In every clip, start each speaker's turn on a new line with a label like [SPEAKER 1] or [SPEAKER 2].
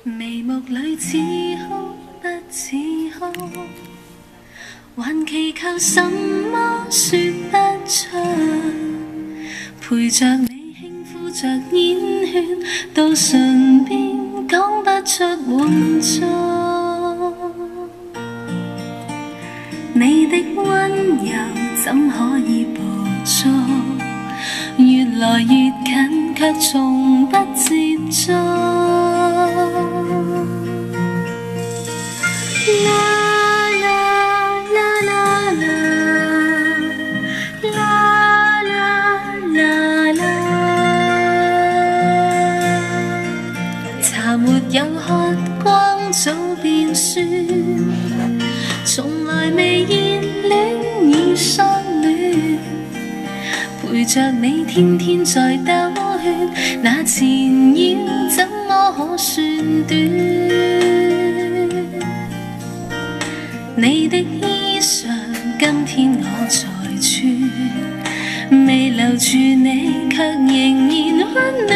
[SPEAKER 1] 眉目里似哭不似哭，还祈求什么说不出，陪着你轻呼着烟圈，到唇边讲不出援助。你的温柔怎可以捕捉？越来越近，却从不接触。啦啦啦啦啦啦啦啦啦，茶没有喝光早變酸，從來未熱戀已相戀。陪着你天天在兜圈，那纏繞怎麼可算短？你的衣裳今天我在穿，未留住你卻仍然溫暖。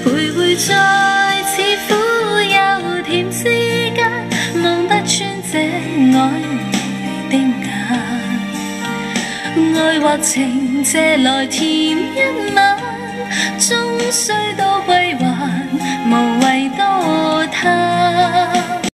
[SPEAKER 1] 徘徊在似苦又甜之間，望不穿這曖昧的眼。愛或情借來甜一晚，終須都歸